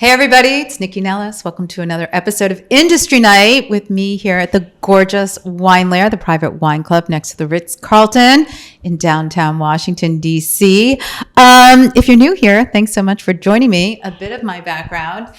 Hey everybody, it's Nycci Nellis. Welcome to another episode of Industry Night with me here at the gorgeous Wine Lair, the private wine club next to the Ritz-Carlton in downtown Washington, D.C. If you're new here, thanks so much for joining me. A bit of my background.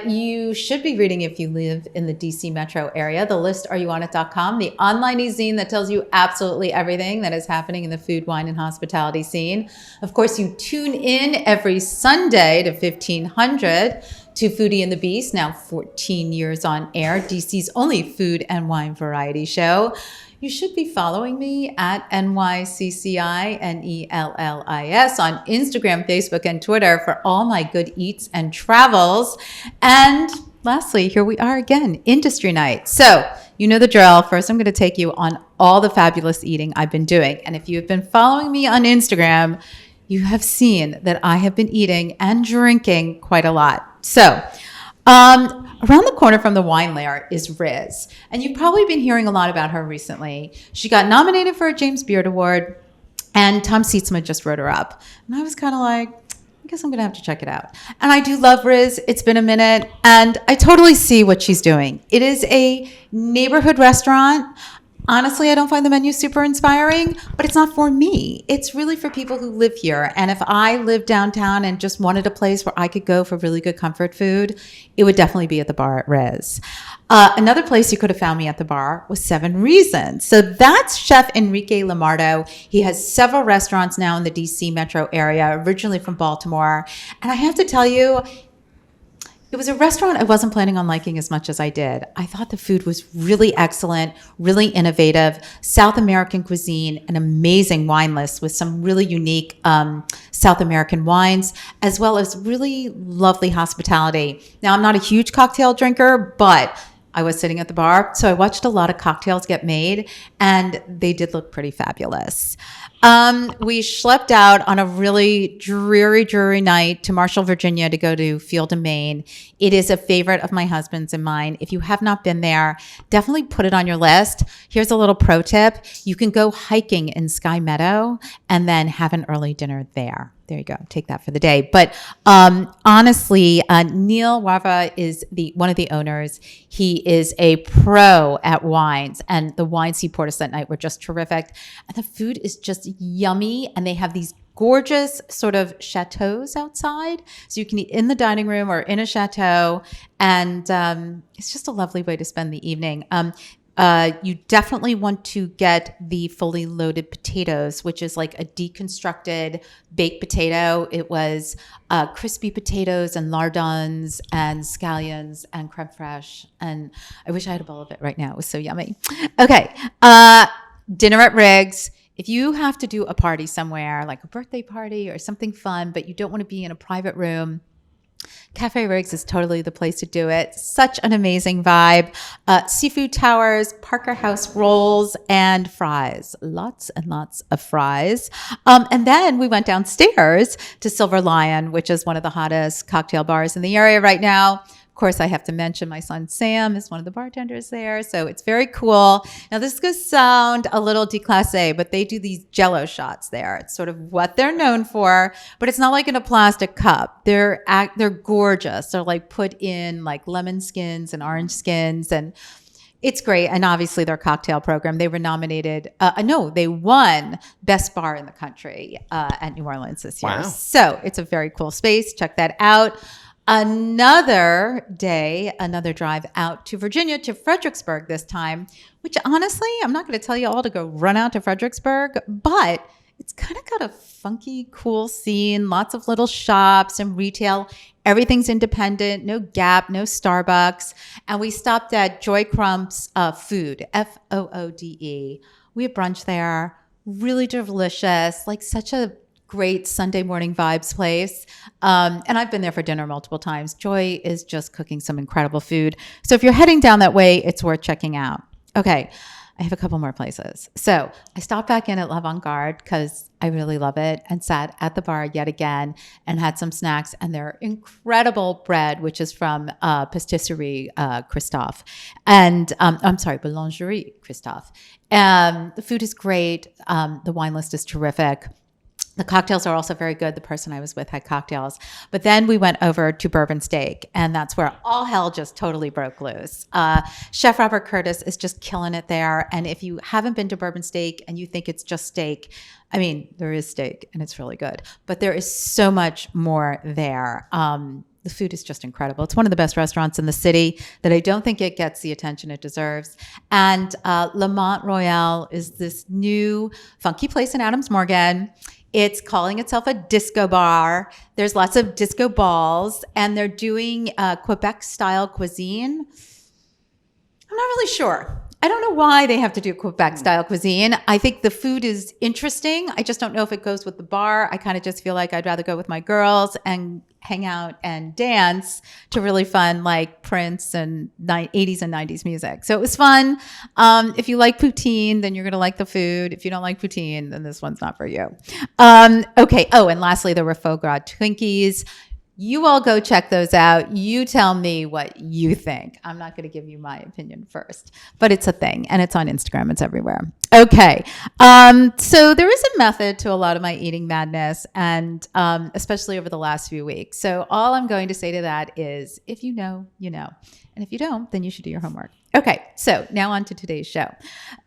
You should be reading if you live in the DC metro area, the listareyounit.com, the online e-zine that tells you absolutely everything that is happening in the food, wine, and hospitality scene. Of course, you tune in every Sunday to 1500 to Foodie and the Beast, now 14 years on air, DC's only food and wine variety show. You should be following me at NYCCI NELLIS on Instagram, Facebook, and Twitter for all my good eats and travels. And lastly, here we are again, Industry Night. So you know the drill. First, I'm going to take you on all the fabulous eating I've been doing. And if you've been following me on Instagram, you have seen that I have been eating and drinking quite a lot. So around the corner from the Wine Lair is Riz. And you've probably been hearing a lot about her recently. She got nominated for a James Beard Award, and Tom Sietsema just wrote her up. And I was kind of like, I guess I'm going to have to check it out. And I do love Riz. It's been a minute, and I totally see what she's doing. It is a neighborhood restaurant. Honestly, I don't find the menu super inspiring, but it's not for me. It's really for people who live here. And if I lived downtown and just wanted a place where I could go for really good comfort food, it would definitely be at the bar at Riz. Another place you could have found me at the bar was 7 Reasons. So that's Chef Enrique Lamardo. He has several restaurants now in the DC metro area, originally from Baltimore. And I have to tell you, it was a restaurant I wasn't planning on liking as much as I did. I thought the food was really excellent, really innovative, South American cuisine, an amazing wine list with some really unique South American wines, as well as really lovely hospitality. Now, I'm not a huge cocktail drinker, but I was sitting at the bar, so I watched a lot of cocktails get made, and they did look pretty fabulous. We schlepped out on a really dreary night to Marshall, Virginia to go to Field and Main. It is a favorite of my husband's and mine. If you have not been there, definitely put it on your list. Here's a little pro tip. You can go hiking in Sky Meadow and then have an early dinner there. There you go. Take that for the day. But honestly, Neil Wava is one of the owners. He is a pro at wines, and the wines he poured us that night were just terrific. And the food is just yummy, and they have these gorgeous sort of chateaus outside. So you can eat in the dining room or in a chateau, and it's just a lovely way to spend the evening. You definitely want to get the fully loaded potatoes, which is like a deconstructed baked potato. It was crispy potatoes and lardons and scallions and creme fraiche. And I wish I had a bowl of it right now. It was so yummy. Okay. Dinner at Riggs. If you have to do a party somewhere, like a birthday party or something fun, but you don't want to be in a private room, Cafe Riggs is totally the place to do it. Such an amazing vibe. Seafood towers, Parker House rolls, and fries. Lots and lots of fries. And then we went downstairs to Silver Lion, which is one of the hottest cocktail bars in the area right now. Of course, I have to mention my son Sam is one of the bartenders there, so it's very cool. Now, this could sound a little déclassé, but they do these Jello shots there. It's sort of what they're known for, but it's not like in a plastic cup. They're gorgeous. They're like put in like lemon skins and orange skins, and it's great. And obviously, their cocktail program. They were nominated. They won Best Bar in the Country at New Orleans this year. Wow. So it's a very cool space. Check that out. Another day, another drive out to Virginia, to Fredericksburg this time, which honestly, I'm not going to tell you all to go run out to Fredericksburg, but it's kind of got a funky, cool scene, lots of little shops and retail. Everything's independent, no Gap, no Starbucks. And we stopped at Joy Crump's Food, Foode. We had brunch there, really delicious, like such a great Sunday morning vibes place. And I've been there for dinner multiple times. Joy is just cooking some incredible food. So if you're heading down that way, it's worth checking out. Okay, I have a couple more places. So I stopped back in at L'Avant-Garde because I really love it, and sat at the bar yet again and had some snacks and their incredible bread, which is from Pastisserie Christophe. And Boulangerie Christophe. The food is great. The wine list is terrific. The cocktails are also very good. The person I was with had cocktails. But then we went over to Bourbon Steak, and that's where all hell just totally broke loose. Chef Robert Curtis is just killing it there. And if you haven't been to Bourbon Steak and you think it's just steak, I mean, there is steak and it's really good. But there is so much more there. The food is just incredible. It's one of the best restaurants in the city that I don't think it gets the attention it deserves. And Lamont Royale is this new funky place in Adams Morgan. It's calling itself a disco bar. There's lots of disco balls, and they're doing Quebec-style cuisine. I'm not really sure. I don't know why they have to do Quebec-style cuisine. I think the food is interesting. I just don't know if it goes with the bar. I kind of just feel like I'd rather go with my girls and hang out and dance to really fun, like Prince and 80s and 90s music. So it was fun. If you like poutine, then you're going to like the food. If you don't like poutine, then this one's not for you. Okay. Oh, and lastly, there were faux gras Twinkies. You all go check those out. You tell me what you think. I'm not going to give you my opinion first, but it's a thing, and it's on Instagram. It's everywhere. Okay. So there is a method to a lot of my eating madness, and especially over the last few weeks. So all I'm going to say to that is, if you know, you know. And if you don't, then you should do your homework. Okay. So now on to today's show.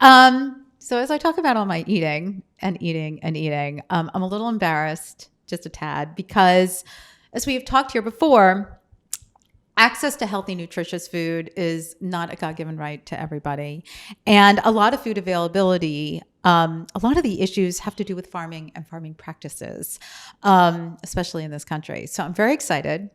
So as I talk about all my eating, I'm a little embarrassed, just a tad, because as we have talked here before, access to healthy, nutritious food is not a God-given right to everybody. And a lot of food availability, a lot of the issues have to do with farming and farming practices, especially in this country. So I'm very excited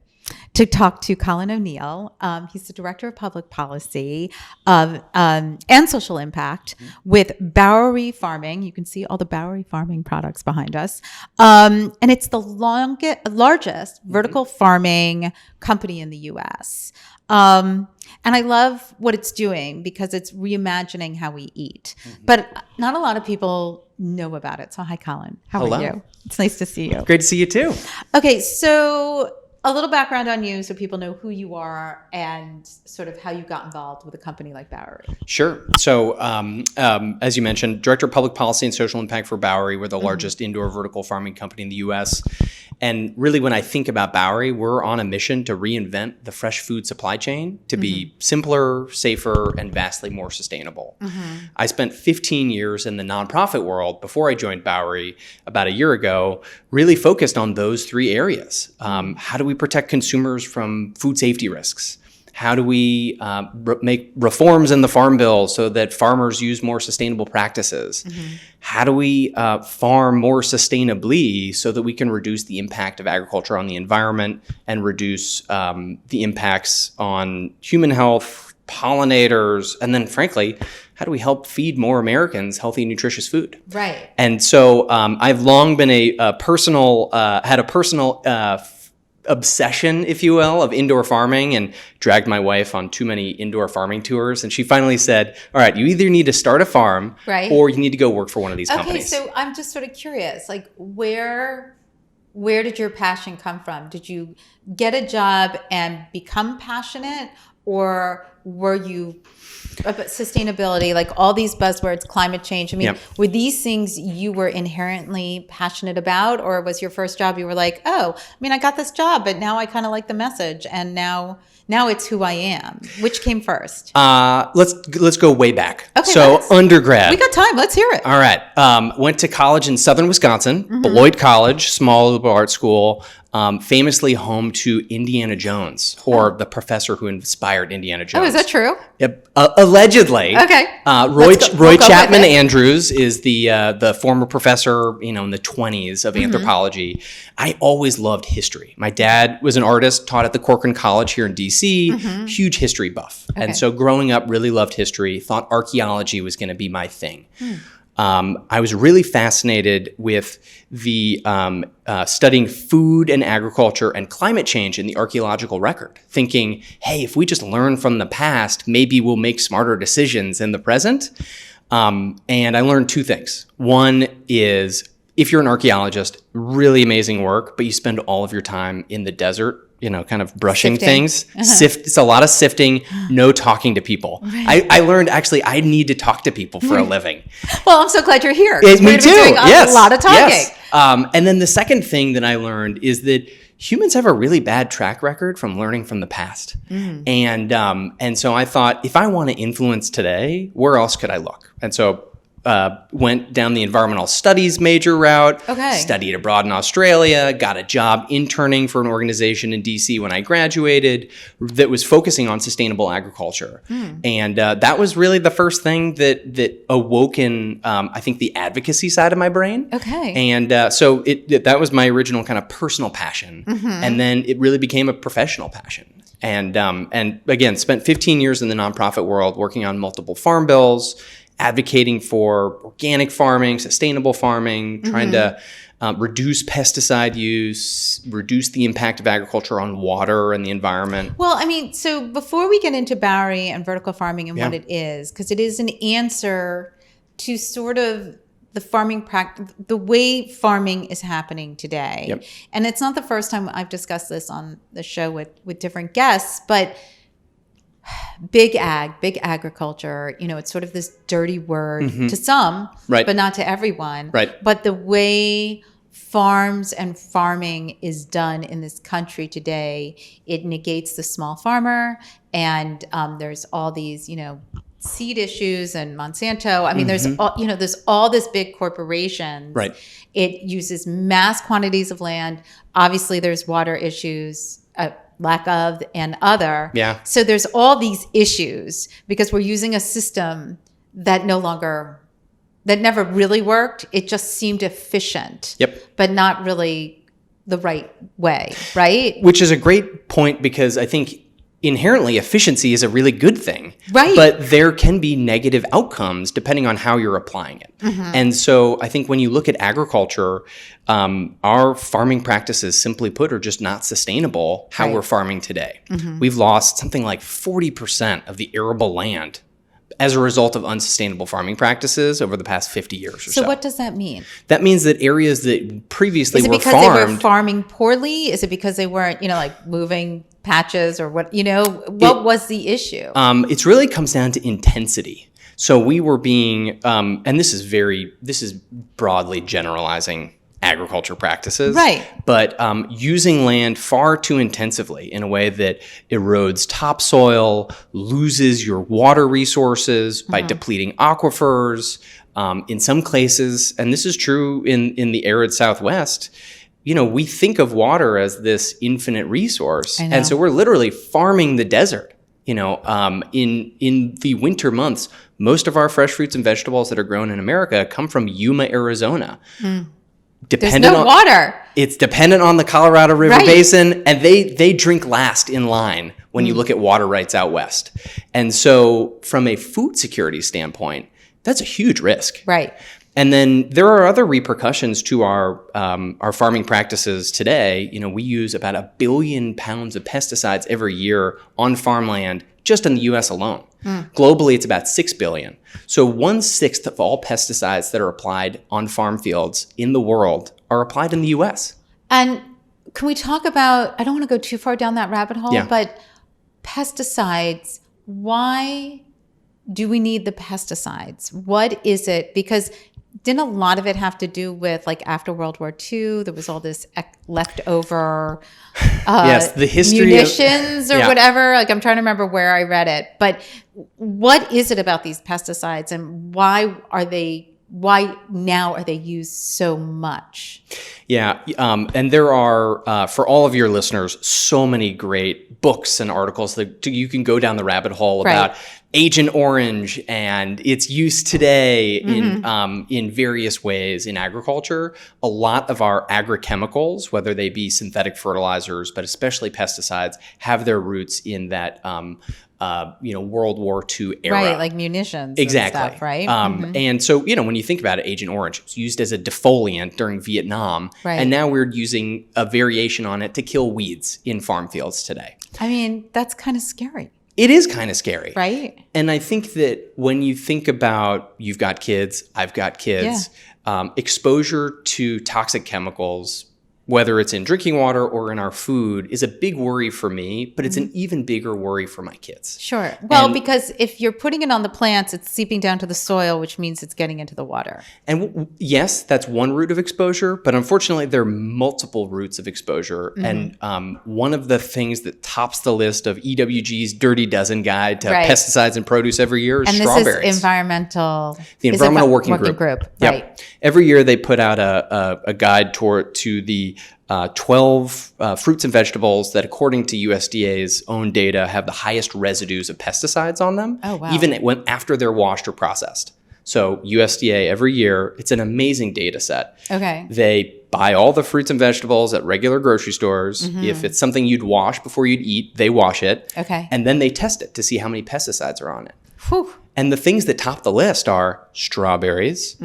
to talk to Colin O'Neil. He's the Director of Public Policy and Social Impact with Bowery Farming. You can see all the Bowery Farming products behind us. And it's the largest vertical farming company in the U.S. And I love what it's doing because it's reimagining how we eat. But not a lot of people know about it. So hi, Colin. How are you? It's nice to see you. Great to see you too. Okay, so a little background on you so people know who you are and sort of how you got involved with a company like Bowery. Sure. So as you mentioned, Director of Public Policy and Social Impact for Bowery. We're the largest indoor vertical farming company in the U.S. And really, when I think about Bowery, we're on a mission to reinvent the fresh food supply chain to be simpler, safer, and vastly more sustainable. I spent 15 years in the nonprofit world before I joined Bowery about a year ago, really focused on those three areas. How do we protect consumers from food safety risks? How do we make reforms in the Farm Bill so that farmers use more sustainable practices? How do we farm more sustainably so that we can reduce the impact of agriculture on the environment and reduce the impacts on human health, pollinators, and then frankly, how do we help feed more Americans healthy, nutritious food? Right. And so I've long been had a personal obsession, if you will, of indoor farming, and dragged my wife on too many indoor farming tours. And she finally said, all right, you either need to start a farm or you need to go work for one of these companies. Okay, so I'm just sort of curious, like where did your passion come from? Did you get a job and become passionate, or were you about sustainability, like all these buzzwords, climate change? I mean, were these things you were inherently passionate about, or was your first job you were like, oh, I mean, I got this job, but now I kind of like the message, and now it's who I am? Which came first? Let's go way back. Okay, so undergrad. We got time. Let's hear it. All right. Went to college in southern Wisconsin, Beloit College, small liberal arts school, famously home to Indiana Jones, or the professor who inspired Indiana Jones. Oh, is that true? Yep. Allegedly. Okay. Roy Chapman Andrews is the former professor, in the 20s of anthropology. I always loved history. My dad was an artist, taught at the Corcoran College here in DC, huge history buff. Okay. And so growing up, really loved history, thought archaeology was going to be my thing. I was really fascinated with the studying food and agriculture and climate change in the archaeological record, thinking, hey, if we just learn from the past, maybe we'll make smarter decisions in the present. And I learned two things. One is, if you're an archaeologist, really amazing work, but you spend all of your time in the desert kind of brushing Sifting. things. It's a lot of sifting, no talking to people. I learned actually I need to talk to people for a living. Well, I'm so glad you're here. 'Cause Me we've too. been doing a lot of talking. Yes. And then the second thing that I learned is that humans have a really bad track record from learning from the past. And so I thought, if I want to influence today, where else could I look? And so went down the environmental studies major route, studied abroad in Australia, got a job interning for an organization in DC when I graduated that was focusing on sustainable agriculture. And that was really the first thing that awoken, I think, the advocacy side of my brain. And so that was my original kind of personal passion. And then it really became a professional passion. And again, spent 15 years in the nonprofit world working on multiple farm bills, advocating for organic farming, sustainable farming, trying to reduce pesticide use, reduce the impact of agriculture on water and the environment. Well, I mean, so before we get into Bowery and vertical farming and what it is, because it is an answer to sort of the farming practice, the way farming is happening today. And it's not the first time I've discussed this on the show with different guests, but big agriculture, it's sort of this dirty word to some, but not to everyone. But the way farms and farming is done in this country today, it negates the small farmer. And there's all these, seed issues and Monsanto. I mean, there's all this big corporations. It uses mass quantities of land. Obviously, there's water issues, lack of, and other. So there's all these issues because we're using a system that never really worked. It just seemed efficient, but not really the right way, right? Which is a great point because I think inherently efficiency is a really good thing. But there can be negative outcomes depending on how you're applying it. And so I think when you look at agriculture, our farming practices, simply put, are just not sustainable how we're farming today. We've lost something like 40% of the arable land as a result of unsustainable farming practices over the past 50 years or so. So what does that mean? That means that areas that previously were farmed... Is it because they were farming poorly? Is it because they weren't, moving patches or what, what was the issue? It really comes down to intensity. So we were being, and this is broadly generalizing agriculture practices, but using land far too intensively in a way that erodes topsoil, loses your water resources by depleting aquifers. In some places, and this is true in the arid Southwest, we think of water as this infinite resource, and so we're literally farming the desert. In the winter months, most of our fresh fruits and vegetables that are grown in America come from Yuma, Arizona. There's no water. It's dependent on the Colorado River Basin, and they drink last in line when you look at water rights out west. And so from a food security standpoint, that's a huge risk. And then there are other repercussions to our farming practices today. We use about 1 billion pounds of pesticides every year on farmland just in the U.S. alone. Globally, it's about 6 billion. So 1/6 of all pesticides that are applied on farm fields in the world are applied in the U.S. And can we talk about, I don't want to go too far down that rabbit hole, but pesticides, why do we need the pesticides? What is it? Because didn't a lot of it have to do with, like, after World War II, there was all this leftover the history munitions or whatever. Like, I'm trying to remember where I read it. But what is it about these pesticides, and why now are they used so much? And there are, for all of your listeners, so many great books and articles that you can go down the rabbit hole about Agent Orange and its use today in various ways in agriculture. A lot of our agrochemicals, whether they be synthetic fertilizers, but especially pesticides, have their roots in that World War II era. Like munitions exactly. and stuff, right? And so, when you think about it, Agent Orange was used as a defoliant during Vietnam, and now we're using a variation on it to kill weeds in farm fields today. I mean, that's kind of scary. It is kind of scary. Right. And I think that when you think about, you've got kids, I've got kids, exposure to toxic chemicals whether it's in drinking water or in our food, is a big worry for me, but it's an even bigger worry for my kids. Sure. Well, because if you're putting it on the plants, it's seeping down to the soil, which means it's getting into the water. And yes, that's one route of exposure, but unfortunately, there are multiple routes of exposure. And one of the things that tops the list of EWG's Dirty Dozen Guide to pesticides and produce every year is strawberries. And this is the Environmental Working Group. Yep. Right. Every year they put out a guide to the 12 fruits and vegetables that, according to USDA's own data, have the highest residues of pesticides on them, even after they're washed or processed. So USDA every year, it's an amazing data set. Okay. They buy all the fruits and vegetables at regular grocery stores. If it's something you'd wash before you'd eat, they wash it. Okay. And then they test it to see how many pesticides are on it. Whew. And the things that top the list are strawberries,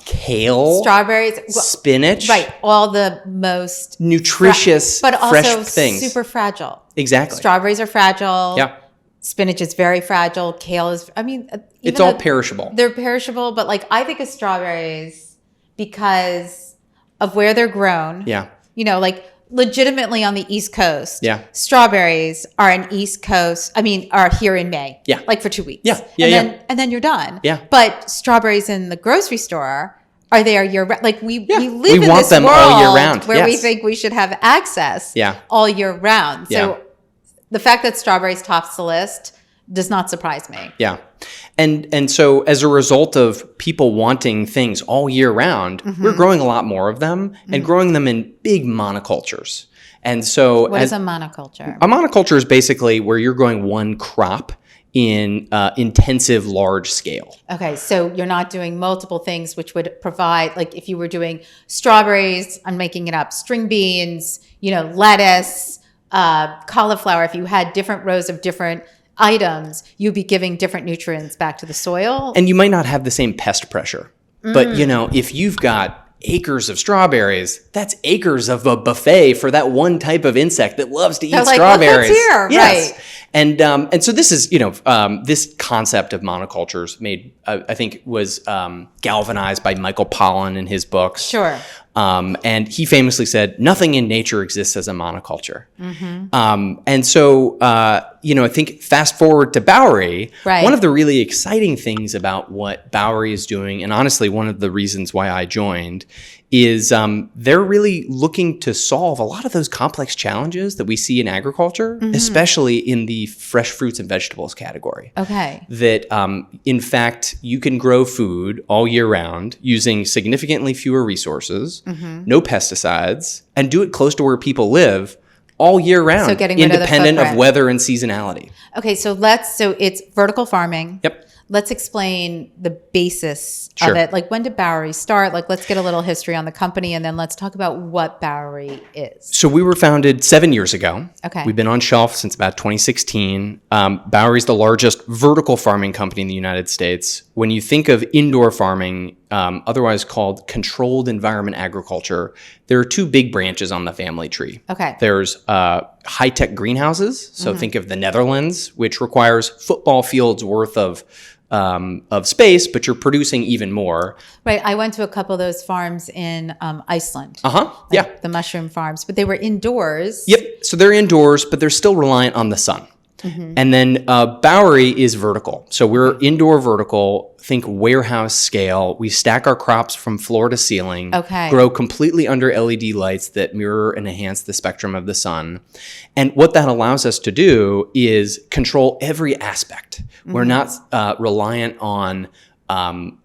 kale, strawberries, spinach, right? All the most nutritious, but also fresh things. Super fragile. Exactly. Strawberries are fragile. Yeah. Spinach is very fragile. Kale is. I mean, it's all perishable. They're perishable, but like I think of strawberries because of where they're grown. Yeah. You know, like legitimately on the East Coast. Yeah. Strawberries are an East Coast. I mean, are here in May. Yeah. Like for 2 weeks. Yeah. And then you're done. Yeah. But strawberries in the grocery store are there year round. Like we live in want this them world all year round. where we think we should have access all year round. So the fact that strawberries tops the list does not surprise me. Yeah. And so as a result of people wanting things all year round, we're growing a lot more of them and growing them in big monocultures. And so what is a monoculture? A monoculture is basically where you're growing one crop in intensive large scale. Okay, so you're not doing multiple things, which would provide, like if you were doing strawberries, I'm making it up, string beans, lettuce, cauliflower, if you had different rows of different items, you'd be giving different nutrients back to the soil. And you might not have the same pest pressure. But, if you've got acres of strawberries, that's acres of a buffet for that one type of insect that loves to eat strawberries. Look what's here. Yes. Right. And so this is, this concept of monocultures I think was galvanized by Michael Pollan in his books. Sure. And he famously said, nothing in nature exists as a monoculture. And so, I think fast forward to Bowery, one of the really exciting things about what Bowery is doing, and honestly, one of the reasons why I joined, is they're really looking to solve a lot of those complex challenges that we see in agriculture, especially in the fresh fruits and vegetables category. Okay. That, in fact, you can grow food all year round using significantly fewer resources, no pesticides, and do it close to where people live all year round, so getting rid independent of of weather and seasonality. Okay, so it's vertical farming. Yep. Let's explain the basis of it. Like, when did Bowery start? Like, let's get a little history on the company, and then let's talk about what Bowery is. So we were founded 7 years ago. Okay. We've been on shelf since about 2016. Bowery's the largest vertical farming company in the United States. When you think of indoor farming, otherwise called controlled environment agriculture, there are two big branches on the family tree. Okay. There's high-tech greenhouses. So think of the Netherlands, which requires football fields worth of space, but you're producing even more. Right. I went to a couple of those farms in Iceland. The mushroom farms, but they were indoors. Yep. So they're indoors, but they're still reliant on the sun. And then Bowery is vertical. So we're indoor vertical, think warehouse scale. We stack our crops from floor to ceiling, grow completely under LED lights that mirror and enhance the spectrum of the sun. And what that allows us to do is control every aspect. We're not reliant on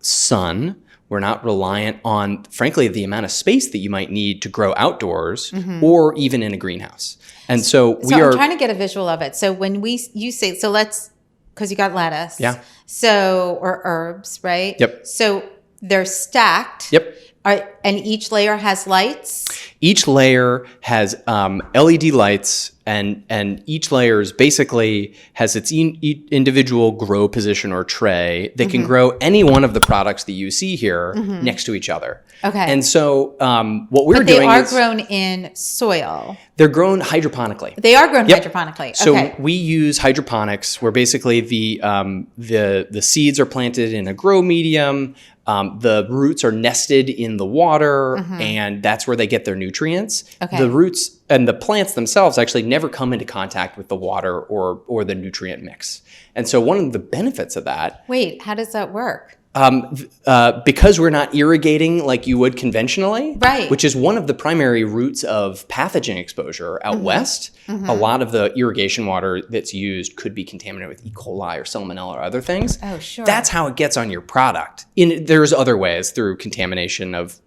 sun. We're not reliant on, frankly, the amount of space that you might need to grow outdoors or even in a greenhouse. And so I'm trying to get a visual of it. So when you say, so let's, because you got lettuce. Yeah. So, or herbs, right? Yep. So they're stacked. Yep. And each layer has lights? Each layer has LED lights, and each layer is basically has its individual grow position or tray that can grow any one of the products that you see here next to each other. Okay. And so what we're doing is... But they are grown in soil. They're grown hydroponically. They are grown hydroponically. So we use hydroponics where basically the seeds are planted in a grow medium. The roots are nested in the water, and that's where they get their nutrients nutrients, Okay. the roots and the plants themselves actually never come into contact with the water or the nutrient mix. And so one of the benefits of that, Wait, how does that work? because we're not irrigating like you would conventionally, Right. which is one of the primary routes of pathogen exposure out west, a lot of the irrigation water that's used could be contaminated with E. coli or salmonella or other things. Oh, sure. That's how it gets on your product. There's other ways through contamination of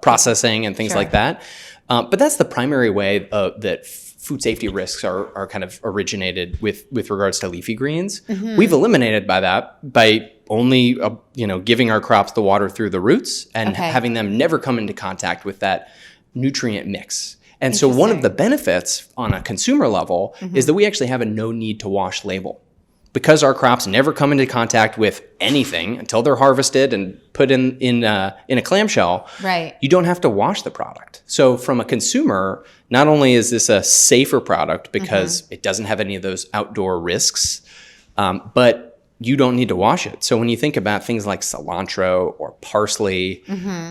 processing and things Sure. like that. But that's the primary way that food safety risks are kind of originated with regards to leafy greens. We've eliminated by only giving our crops the water through the roots and Okay. having them never come into contact with that nutrient mix. And so one of the benefits on a consumer level is that we actually have a no need to wash label. Because our crops never come into contact with anything until they're harvested and put in a clamshell, Right. you don't have to wash the product. So from a consumer, not only is this a safer product because it doesn't have any of those outdoor risks, but you don't need to wash it. So when you think about things like cilantro or parsley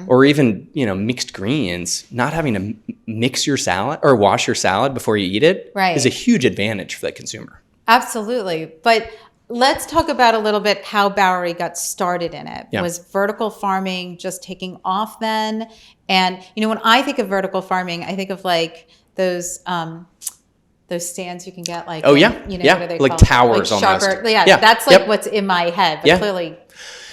or even mixed greens, not having to mix your salad or wash your salad before you eat it Right. is a huge advantage for the consumer. Absolutely. But let's talk about a little bit how Bowery got started in it. Yeah. Was vertical farming just taking off then? And, when I think of vertical farming, I think of like those stands you can get like, Oh, yeah. what Yeah. are they Like called? towers almost. Yeah, Yeah. that's like Yep. what's in my head. But Yeah. clearly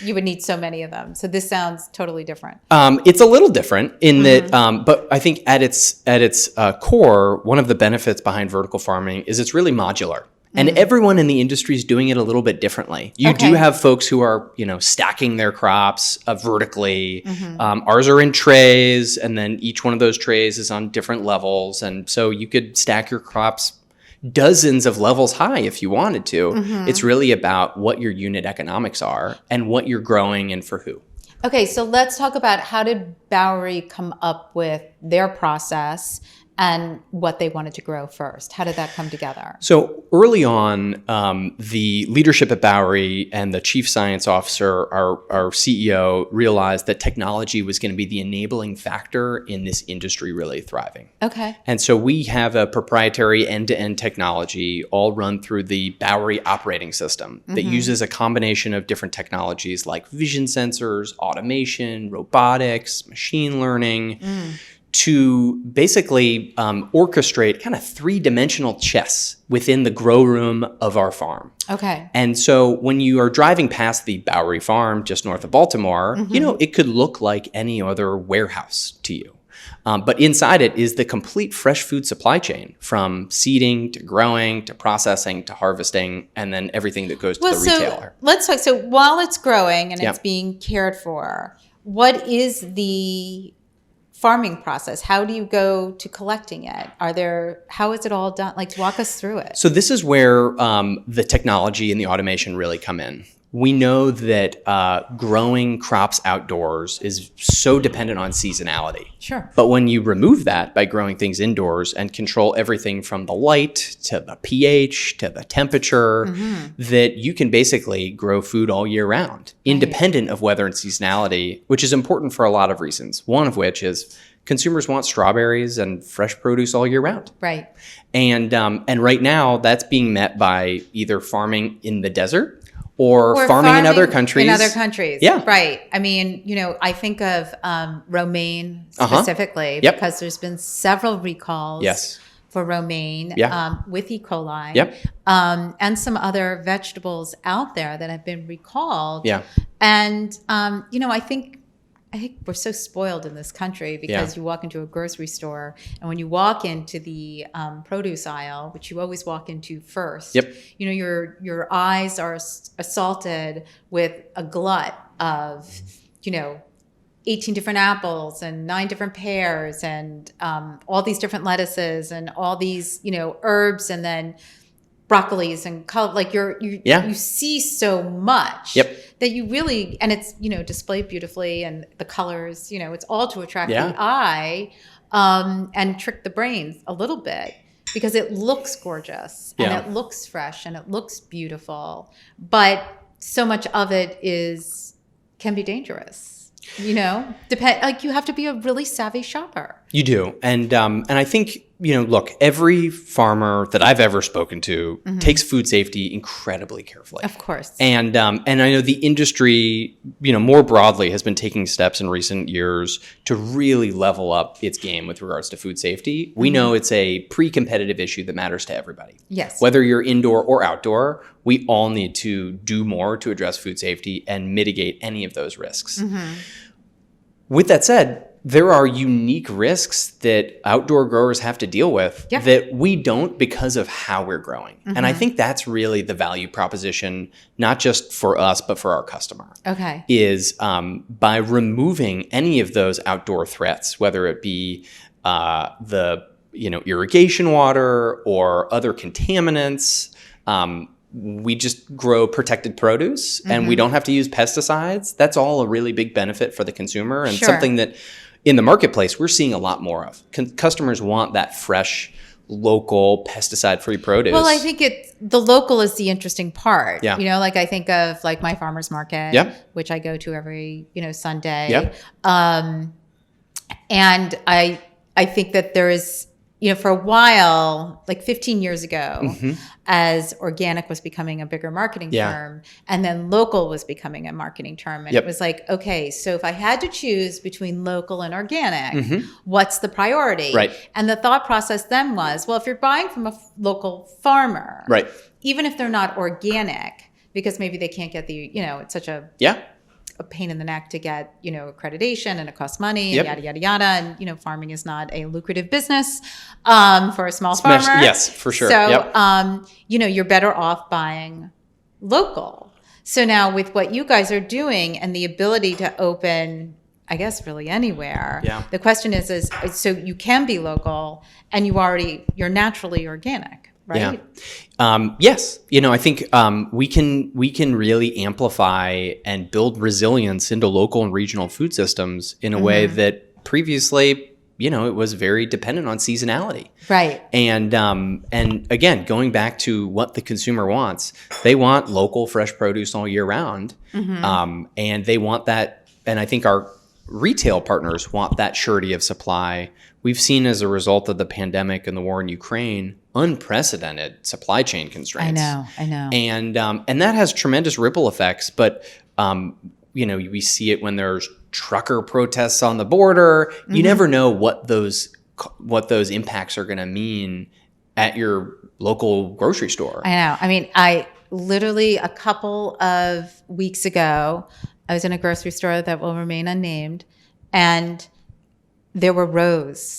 you would need so many of them. So this sounds totally different. It's a little different in that, but I think at its core, one of the benefits behind vertical farming is it's really modular. And everyone in the industry is doing it a little bit differently. You do have folks who are, stacking their crops vertically. Ours are in trays, and then each one of those trays is on different levels. And so you could stack your crops dozens of levels high if you wanted to. It's really about what your unit economics are and what you're growing and for who. Okay, so let's talk about how did Bowery come up with their process and what they wanted to grow first. How did that come together? So early on, the leadership at Bowery and the chief science officer, our CEO, realized that technology was going to be the enabling factor in this industry really thriving. Okay. And so we have a proprietary end-to-end technology all run through the Bowery operating system that uses a combination of different technologies like vision sensors, automation, robotics, machine learning, to basically orchestrate kind of three-dimensional chess within the grow room of our farm. Okay. And so when you are driving past the Bowery farm just north of Baltimore, it could look like any other warehouse to you. But inside it is the complete fresh food supply chain, from seeding to growing to processing to harvesting, and then everything that goes to the retailer. Let's talk. So while it's growing and it's being cared for, what is the farming process? How do you go to collecting it? How is it all done? Like, walk us through it. So this is where the technology and the automation really come in. We know that growing crops outdoors is so dependent on seasonality. Sure. But when you remove that by growing things indoors and control everything from the light to the pH to the temperature, that you can basically grow food all year round, independent of weather and seasonality, which is important for a lot of reasons. One of which is consumers want strawberries and fresh produce all year round. Right. And right now that's being met by either farming in the desert or farming in other countries. In other countries. Yeah. Right. I mean, I think of romaine specifically because there's been several recalls for romaine with E. coli and some other vegetables out there that have been recalled. Yeah. And, I think we're so spoiled in this country because you walk into a grocery store, and when you walk into the produce aisle, which you always walk into first, your eyes are assaulted with a glut of, 18 different apples and 9 different pears and all these different lettuces and all these, herbs, and then broccolis and you see so much that you really, and it's, displayed beautifully, and the colors, it's all to attract the eye and trick the brains a little bit because it looks gorgeous and it looks fresh and it looks beautiful, but so much of it can be dangerous. You have to be a really savvy shopper. You do. And I think, look, every farmer that I've ever spoken to takes food safety incredibly carefully. Of course. And I know the industry, more broadly has been taking steps in recent years to really level up its game with regards to food safety. We know it's a pre-competitive issue that matters to everybody. Yes. Whether you're indoor or outdoor, we all need to do more to address food safety and mitigate any of those risks. With that said, there are unique risks that outdoor growers have to deal with that we don't because of how we're growing. And I think that's really the value proposition, not just for us, but for our customer. Okay. Is by removing any of those outdoor threats, whether it be the irrigation water or other contaminants, we just grow protected produce and we don't have to use pesticides. That's all a really big benefit for the consumer and something that in the marketplace we're seeing a lot more of. Customers want that fresh, local, pesticide-free produce. Well, I think the local is the interesting part. Yeah. I think of like my farmer's market, which I go to every, Sunday. Yep. And I think that there is, for a while, like 15 years ago, as organic was becoming a bigger marketing term, and then local was becoming a marketing term. And it was like, okay, so if I had to choose between local and organic, what's the priority? Right. And the thought process then was, well, if you're buying from a local farmer, even if they're not organic, because maybe they can't get the, it's such a pain in the neck to get, accreditation, and it costs money and yada, yada, yada. And, farming is not a lucrative business for a small farmer. Yes, for sure. So, you're better off buying local. So now with what you guys are doing and the ability to open, I guess, really anywhere, the question is so you can be local and you're naturally organic. Right? Yeah. Yes. I think we can really amplify and build resilience into local and regional food systems in a way that previously, it was very dependent on seasonality. Right. And again, going back to what the consumer wants, they want local fresh produce all year round. And they want that. And I think our retail partners want that surety of supply. We've seen as a result of the pandemic and the war in Ukraine, unprecedented supply chain constraints. I know. And that has tremendous ripple effects. But we see it when there's trucker protests on the border. You never know what those impacts are going to mean at your local grocery store. I know. I mean, I literally a couple of weeks ago, I was in a grocery store that will remain unnamed, and there were rows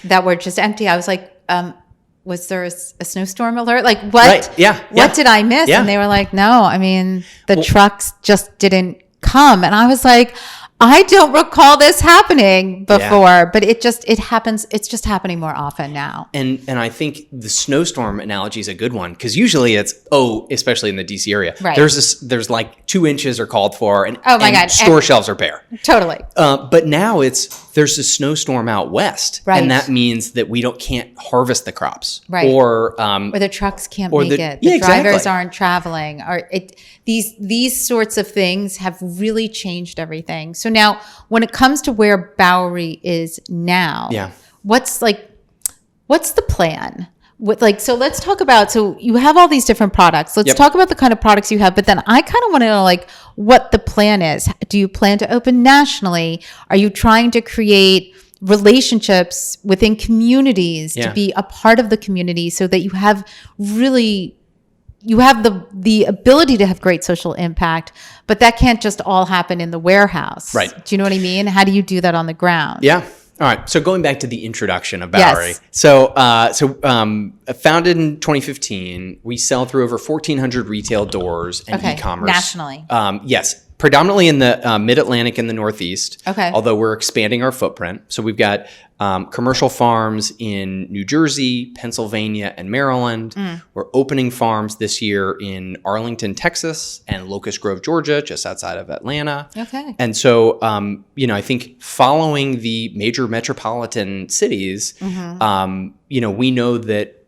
that were just empty. I was like, was there a snowstorm alert? Like what? Right. What did I miss? And they were like, no, I mean, the trucks just didn't come. And I was like, I don't recall this happening before, but it happens. It's just happening more often now. And I think the snowstorm analogy is a good one because usually it's, especially in the DC area, there's like 2 inches are called for and, God. Store shelves are bare. Totally. But now there's a snowstorm out west, and that means that we can't harvest the crops, or the trucks can't make it. The drivers aren't traveling, these sorts of things have really changed everything. So now, when it comes to where Bowery is now, what's the plan? So let's talk about. So you have all these different products. Let's talk about the kind of products you have. But then I kind of want to know what the plan is. Do you plan to open nationally? Are you trying to create relationships within communities to be a part of the community so that you have the ability to have great social impact, but that can't just all happen in the warehouse. Right. Do you know what I mean? How do you do that on the ground? Yeah. All right. So going back to the introduction of Bowery. Yes. So founded in 2015, we sell through over 1,400 retail doors and e-commerce. Nationally. Yes. Predominantly in the Mid-Atlantic and the Northeast. Okay. Although we're expanding our footprint. So we've got commercial farms in New Jersey, Pennsylvania, and Maryland. We're opening farms this year in Arlington, Texas, and Locust Grove, Georgia, just outside of Atlanta. Okay. And so, I think following the major metropolitan cities, we know that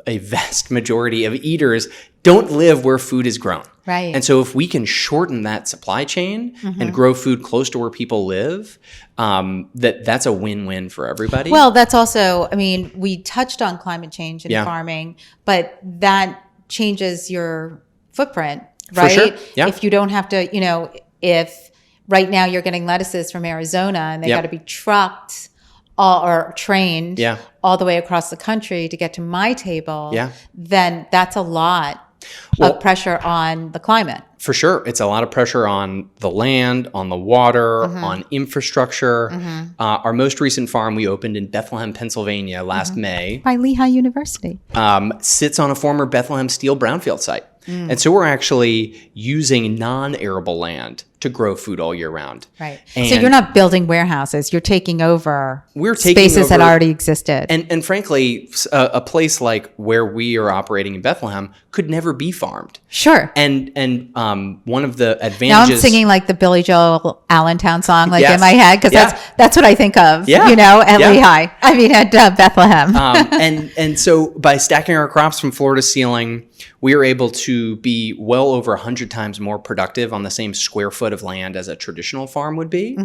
a vast majority of eaters don't live where food is grown. Right. And so if we can shorten that supply chain and grow food close to where people live, that's a win-win for everybody. Well, that's also, I mean, we touched on climate change in farming, but that changes your footprint, right? For sure. Yeah. If you don't have to, if right now you're getting lettuces from Arizona and they got to be trucked or trained all the way across the country to get to my table, then that's a lot of pressure on the climate. For sure. It's a lot of pressure on the land, on the water, on infrastructure. Our most recent farm we opened in Bethlehem, Pennsylvania last May. By Lehigh University. Sits on a former Bethlehem Steel brownfield site. And so we're actually using non-arable land to grow food all year round. Right. And so you're not building warehouses. You're taking over spaces that already existed. And frankly, a place like where we are operating in Bethlehem could never be farmed. Sure. And one of the advantages... Now I'm singing like the Billy Joel Allentown song in my head because that's what I think of, at Lehigh. I mean, at Bethlehem. And so by stacking our crops from floor to ceiling, we are able to be well over 100 times more productive on the same square foot of land as a traditional farm would be,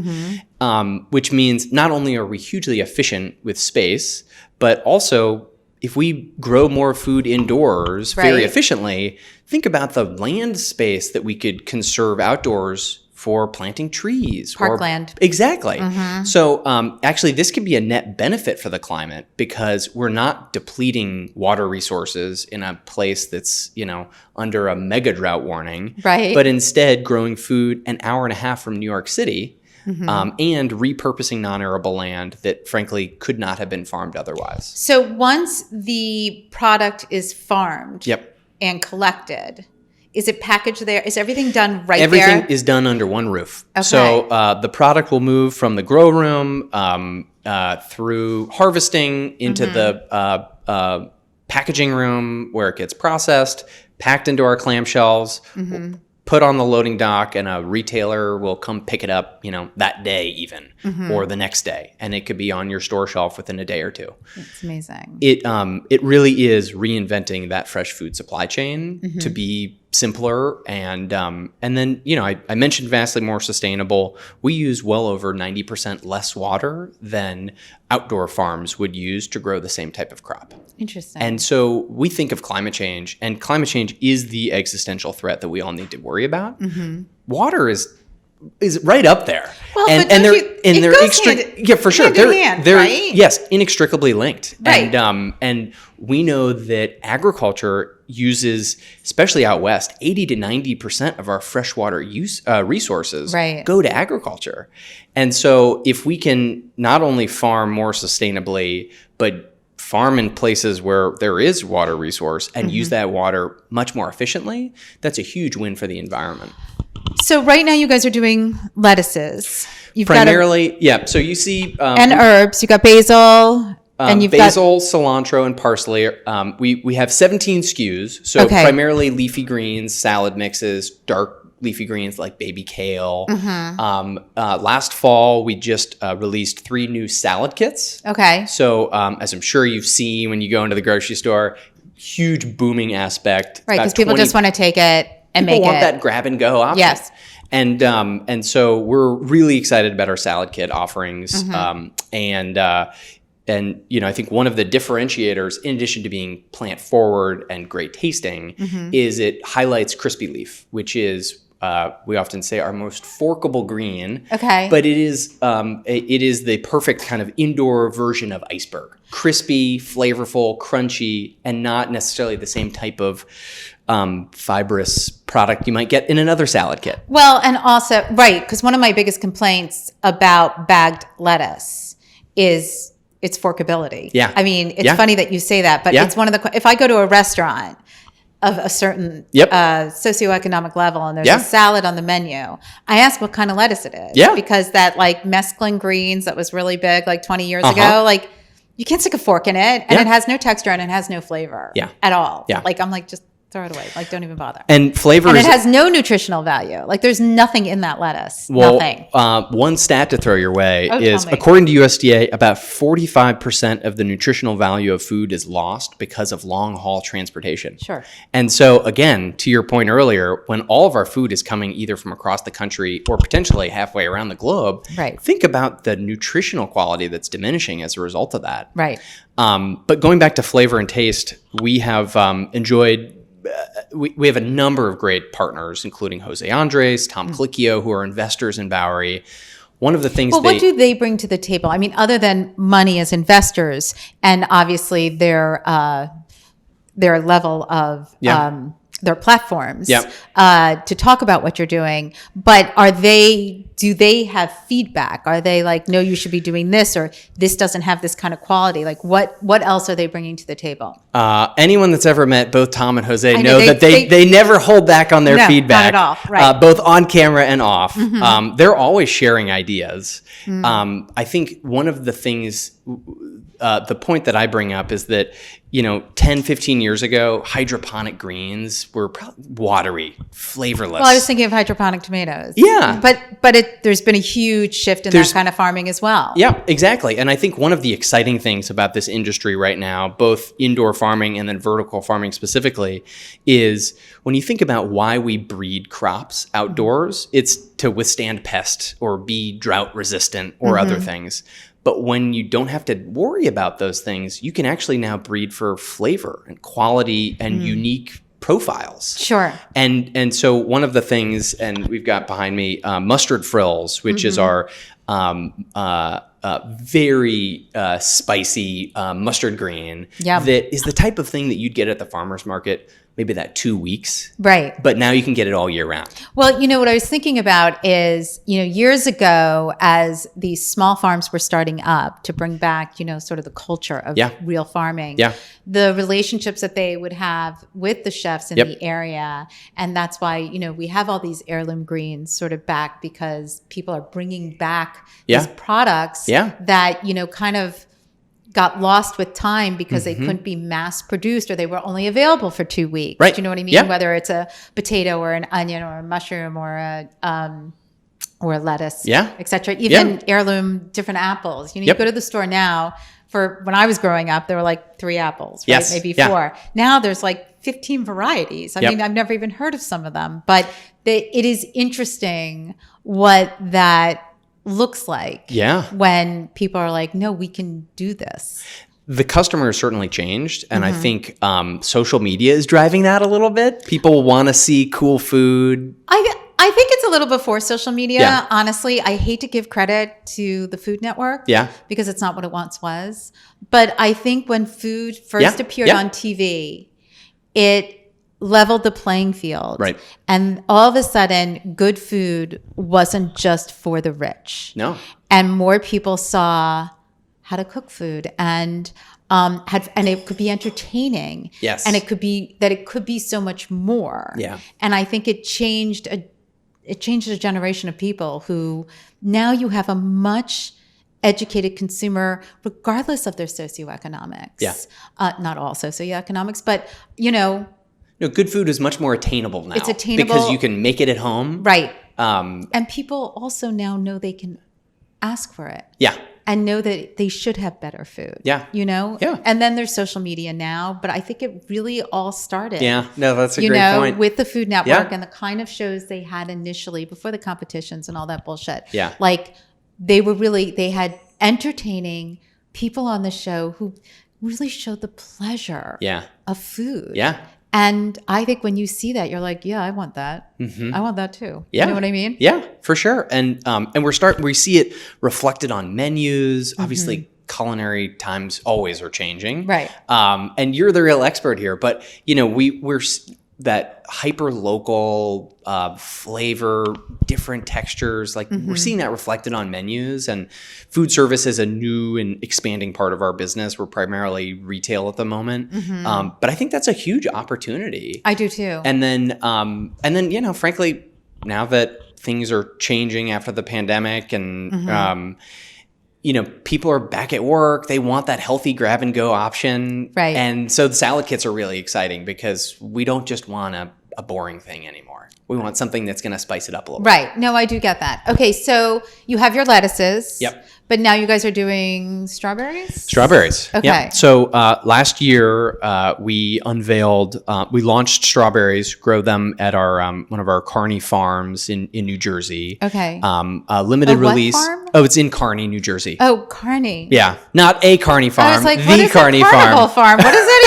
which means not only are we hugely efficient with space, but also if we grow more food indoors very efficiently, think about the land space that we could conserve outdoors for planting trees. Parkland. Exactly. So actually, this could be a net benefit for the climate because we're not depleting water resources in a place that's, under a mega drought warning. Right. But instead growing food an hour and a half from New York City and repurposing non-arable land that frankly could not have been farmed otherwise. So once the product is farmed and collected, is it packaged there? Is everything done there? Everything is done under one roof. Okay. So the product will move from the grow room through harvesting into the packaging room where it gets processed, packed into our clamshells, put on the loading dock, and a retailer will come pick it up, that day even, or the next day. And it could be on your store shelf within a day or two. It's amazing. It really is reinventing that fresh food supply chain to be simpler and then I mentioned vastly more sustainable. We use well over 90% less water than outdoor farms would use to grow the same type of crop. Interesting. And so we think of climate change, and climate change is the existential threat that we all need to worry about. Water is right up there. Well, and but they're for sure. They're right? Yes, inextricably linked. Right. And we know that agriculture uses, especially out west, 80 to 90% of our freshwater resources go to agriculture. And so if we can not only farm more sustainably, but farm in places where there is water resource and use that water much more efficiently, that's a huge win for the environment. So right now you guys are doing lettuces. You've primarily, so you see... and herbs. You got basil... and you've basil, cilantro, and parsley. We have 17 SKUs, so primarily leafy greens, salad mixes, dark leafy greens like baby kale. Last fall, we just released 3 new salad kits. Okay. So as I'm sure you've seen when you go into the grocery store, huge booming aspect. Right, because people just want to take it and make it. People want that grab and go option. Yes. And so we're really excited about our salad kit offerings. And I think one of the differentiators, in addition to being plant forward and great tasting, is it highlights crispy leaf, which is we often say our most forkable green. Okay. But it is the perfect kind of indoor version of iceberg. Crispy, flavorful, crunchy, and not necessarily the same type of fibrous product you might get in another salad kit. Well, and also, because one of my biggest complaints about bagged lettuce is its forkability. Yeah. I mean, it's funny that you say that, but it's one of the, if I go to a restaurant of a certain socioeconomic level and there's a salad on the menu, I ask what kind of lettuce it is. Yeah. Because that mesclun greens that was really big 20 years ago, you can't stick a fork in it and it has no texture and it has no flavor at all. Yeah. I'm like, just throw it away. Like, don't even bother. And flavor And is, it has no nutritional value. Like, there's nothing in that lettuce. well, Nothing. one stat to throw your way is, tell me. according to USDA, about 45% of the nutritional value of food is lost because of long haul transportation. Sure. And so, again, to your point earlier, when all of our food is coming either from across the country or potentially halfway around the globe, Right. think about the nutritional quality that's diminishing as a result of that. Right. But going back to flavor and taste, we have enjoyed. We have a number of great partners, including Jose Andres, Tom Colicchio, who are investors in Bowery. One of the things. Well, what do they bring to the table? I mean, other than money as investors, and obviously their level of their platforms to talk about what you're doing. But do they have feedback? Are they like, no, you should be doing this, or this doesn't have this kind of quality? Like, what else are they bringing to the table? Anyone that's ever met both Tom and Jose know, know that they never hold back on their No, feedback. not at all. Right. Both on camera and off. They're always sharing ideas. I think one of the things, the point that I bring up is that, 10, 15 years ago, hydroponic greens were watery, flavorless. Well, I was thinking of hydroponic tomatoes. Yeah. But there's been a huge shift in that kind of farming as well. Yeah, exactly. And I think one of the exciting things about this industry right now, both indoor farming and then vertical farming specifically, is when you think about why we breed crops outdoors, it's to withstand pests or be drought resistant or other things. But when you don't have to worry about those things, you can actually now breed for flavor and quality and unique profiles. Sure. And so one of the things, and we've got behind me mustard frills, which is our very spicy mustard green. Yum. That is the type of thing that you'd get at the farmer's market maybe that 2 weeks. Right. But now you can get it all year round. Well, what I was thinking about is, years ago, as these small farms were starting up to bring back, sort of the culture of real farming, the relationships that they would have with the chefs in the area. And that's why, we have all these heirloom greens sort of back, because people are bringing back these products that, kind of got lost with time because they couldn't be mass produced, or they were only available for 2 weeks. Right. Do you know what I mean? Yeah. Whether it's a potato or an onion or a mushroom or a lettuce, et cetera. Even heirloom different apples. You go to the store now. When I was growing up, there were like 3 apples, right? Maybe 4. Now there's like 15 varieties. I mean, I've never even heard of some of them, but it is interesting what that looks like when people are like, no, we can do this. The customer has certainly changed, and I think social media is driving that a little bit. People want to see cool food. I think it's a little before social media. Honestly, I hate to give credit to the Food Network because it's not what it once was. But I think when food first appeared on TV, it leveled the playing field. Right. And all of a sudden, good food wasn't just for the rich. No. And more people saw how to cook food, and it could be entertaining. Yes. And it could be so much more. Yeah. And I think it changed a generation of people who now you have a much educated consumer, regardless of their socioeconomics. Yeah. Not all socioeconomics, but No, good food is much more attainable now. It's attainable because you can make it at home. Right. And people also now know they can ask for it. Yeah. And know that they should have better food. Yeah. Yeah. And then there's social media now, but I think it really all started. Yeah. No, that's a great point. With the Food Network and the kind of shows they had initially before the competitions and all that bullshit. Yeah. Like they had entertaining people on the show who really showed the pleasure of food. Yeah. And I think when you see that, you're like, yeah, I want that. I want that too. Yeah. You know what I mean? Yeah, for sure. And we see it reflected on menus. Obviously, culinary times always are changing. Right. And you're the real expert here, but we're that hyper local flavor, different textures. Like we're seeing that reflected on menus, and food service is a new and expanding part of our business. We're primarily retail at the moment, but I think that's a huge opportunity. I do too. And then frankly, now that things are changing after the pandemic, and people are back at work. They want that healthy grab and go option. Right. And so the salad kits are really exciting because we don't just want a boring thing anymore. We want something that's going to spice it up a little bit. Right. No, I do get that. Okay. So you have your lettuces. Yep. But now you guys are doing strawberries? Strawberries. Okay. Yep. So last year we launched strawberries, grow them at our one of our Kearney farms in New Jersey. Okay. Limited what release. farm? Oh, it's in Kearney, New Jersey. Oh, Kearney. Yeah, not a Kearney farm. I was like, the what is Kearney a carnival farm. farm? What does that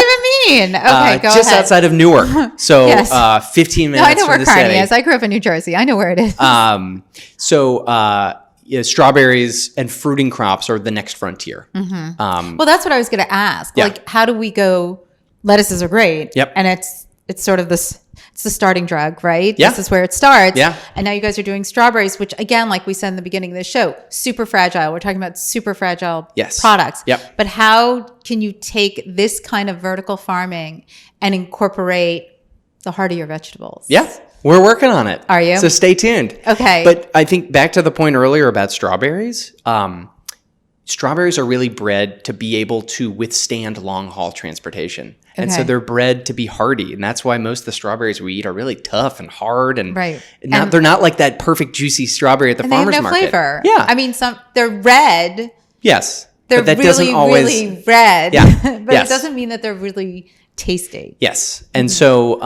even mean? Okay, go just ahead. outside of Newark. So Yes. 15 No, minutes I know from where the Kearney city. is. I grew up in New Jersey. I know where it is. Strawberries and fruiting crops are the next frontier. Well, that's what I was going to ask. Yeah. Like, how do we go? Lettuces are great. Yep. And it's sort of this. It's the starting drug, right? Yeah. This is where it starts. Yeah. And now you guys are doing strawberries, which again, like we said in the beginning of the show, super fragile. We're talking about super fragile Yes. products. Yep. But how can you take this kind of vertical farming and incorporate the heartier vegetables? Yeah, we're working on it. Are you? So stay tuned. Okay. But I think back to the point earlier about strawberries, strawberries are really bred to be able to withstand long haul transportation. And so Okay. they're bred to be hardy. And that's why most of the strawberries we eat are really tough and hard. And Right. they're not like that perfect juicy strawberry at the And they have farmer's no market. flavor. Yeah. I mean, they're red. Yes. They're but that really, doesn't always. really red. Yeah. But Yes. it doesn't mean that they're really tasty. Yes. And so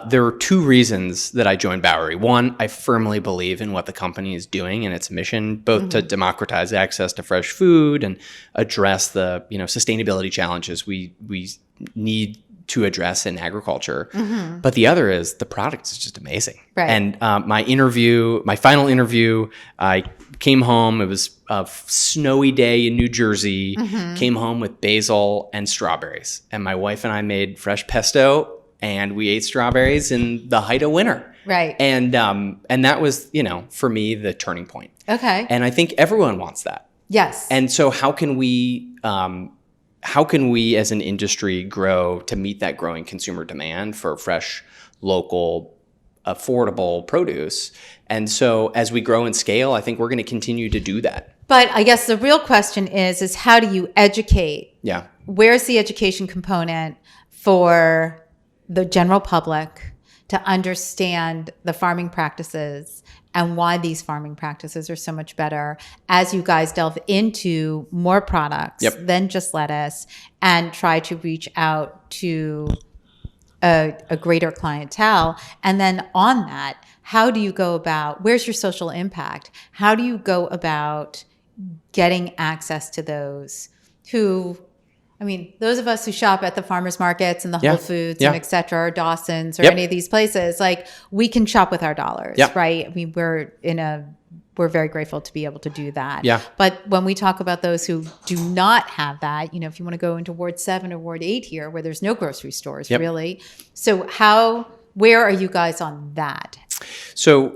there are two reasons that I joined Bowery. One, I firmly believe in what the company is doing and its mission, both to democratize access to fresh food and address the sustainability challenges we need to address in agriculture. But the other is the product is just amazing. Right. And my final interview, I came home. It was a snowy day in New Jersey. Came home with basil and strawberries, and my wife and I made fresh pesto, and we ate strawberries in the height of winter. Right. And that was for me the turning point. Okay. And I think everyone wants that. Yes. And so how can we as an industry grow to meet that growing consumer demand for fresh, local, affordable produce? And so as we grow and scale, I think we're going to continue to do that. But I guess the real question is how do you educate? Yeah. Where's the education component for the general public to understand the farming practices and why these farming practices are so much better as you guys delve into more products than just lettuce and try to reach out to a greater clientele? And then on that, how do you go about, where's your social impact? How do you go about getting access to those who, those of us who shop at the farmers markets and the Whole Foods and et cetera, or Dawson's or any of these places, like we can shop with our dollars, right? We're very grateful to be able to do that. Yeah. But when we talk about those who do not have that, if you want to go into Ward 7 or Ward 8 here, where there's no grocery stores really. So where are you guys on that? So,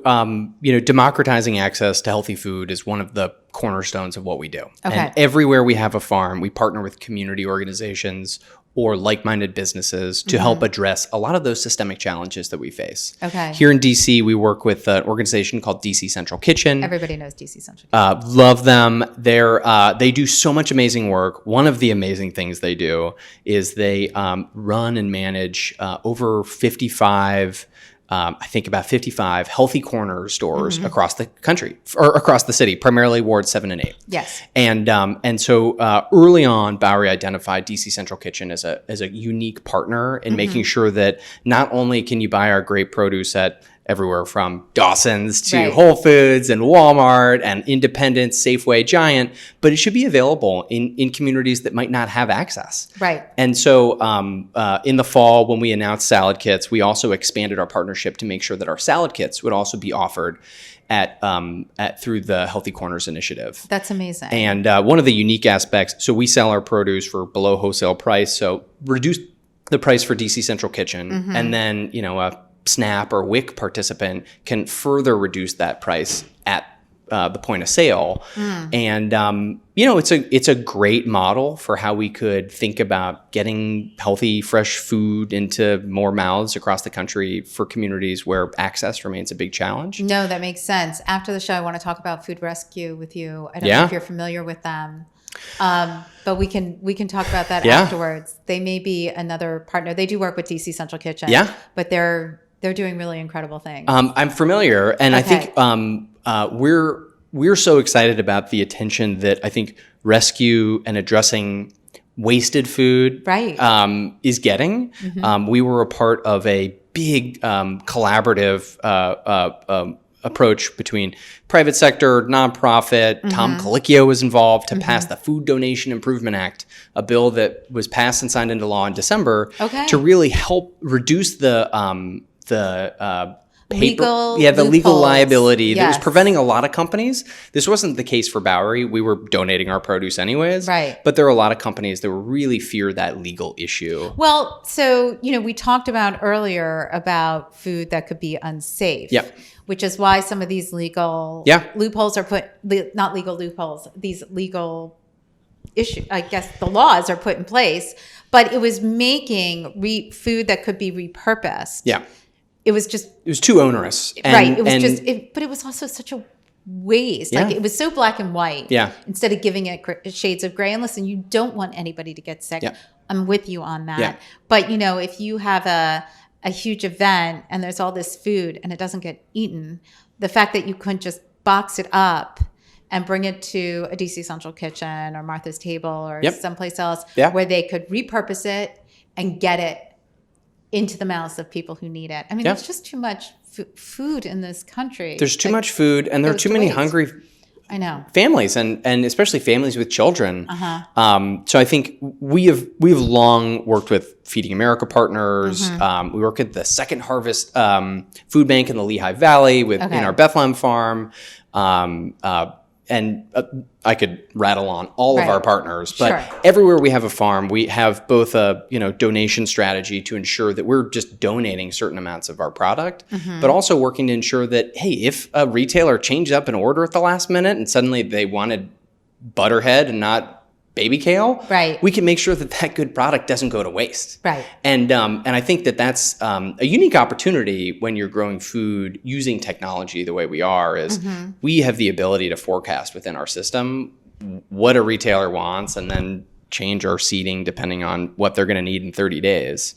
democratizing access to healthy food is one of the cornerstones of what we do. Okay. And everywhere we have a farm, we partner with community organizations or like-minded businesses to help address a lot of those systemic challenges that we face. Okay. Here in DC, we work with an organization called DC Central Kitchen. Everybody knows DC Central Kitchen. Love them. They do so much amazing work. One of the amazing things they do is they run and manage over 55 about 55 healthy corner stores across the country or across the city, primarily Ward 7 and 8. Yes. And so early on, Bowery identified DC Central Kitchen as a unique partner in making sure that not only can you buy our great produce at everywhere from Dawson's to Whole Foods and Walmart and Independence, Safeway, Giant, but it should be available in communities that might not have access. Right. And so in the fall, when we announced salad kits, we also expanded our partnership to make sure that our salad kits would also be offered through the Healthy Corners initiative. That's amazing. And one of the unique aspects, so we sell our produce for below wholesale price, so reduce the price for DC Central Kitchen, and then a SNAP or WIC participant can further reduce that price at the point of sale. And, it's a great model for how we could think about getting healthy, fresh food into more mouths across the country for communities where access remains a big challenge. No, that makes sense. After the show, I want to talk about Food Rescue with you. I don't know if you're familiar with them. But we can talk about that afterwards. They may be another partner. They do work with DC Central Kitchen. Yeah. But they're doing really incredible things. I'm familiar. And I think we're so excited about the attention that I think rescue and addressing wasted food is getting. We were a part of a big collaborative approach between private sector, nonprofit. Tom Colicchio was involved to pass the Food Donation Improvement Act, a bill that was passed and signed into law in December to really help reduce the legal liability that was preventing a lot of companies. This wasn't the case for Bowery. We were donating our produce anyways. Right. But there are a lot of companies that really fear that legal issue. Well, so, we talked about earlier about food that could be unsafe. Yep. Which is why some of these legal loopholes are not legal loopholes, these legal issues, I guess the laws are put in place, but it was making food that could be repurposed. Yeah. It was too onerous. But it was also such a waste. Yeah. Like it was so black and white. Yeah. Instead of giving it shades of gray. And listen, you don't want anybody to get sick. Yeah. I'm with you on that. Yeah. But if you have a huge event and there's all this food and it doesn't get eaten, the fact that you couldn't just box it up and bring it to a DC Central Kitchen or Martha's Table or someplace else where they could repurpose it and get it into the mouths of people who need it. I mean, there's just too much food in this country. There's too much food and there are too many hungry families and especially families with children. So I think we've long worked with Feeding America partners. We work at the Second Harvest Food Bank in the Lehigh Valley in our Bethlehem farm. And I could rattle on all of our partners, but everywhere we have a farm, we have both a donation strategy to ensure that we're just donating certain amounts of our product, but also working to ensure that, hey, if a retailer changed up an order at the last minute and suddenly they wanted butterhead and not baby kale, we can make sure that good product doesn't go to waste. Right. And I think that's a unique opportunity when you're growing food using technology the way we are is we have the ability to forecast within our system what a retailer wants and then change our seeding depending on what they're going to need in 30 days.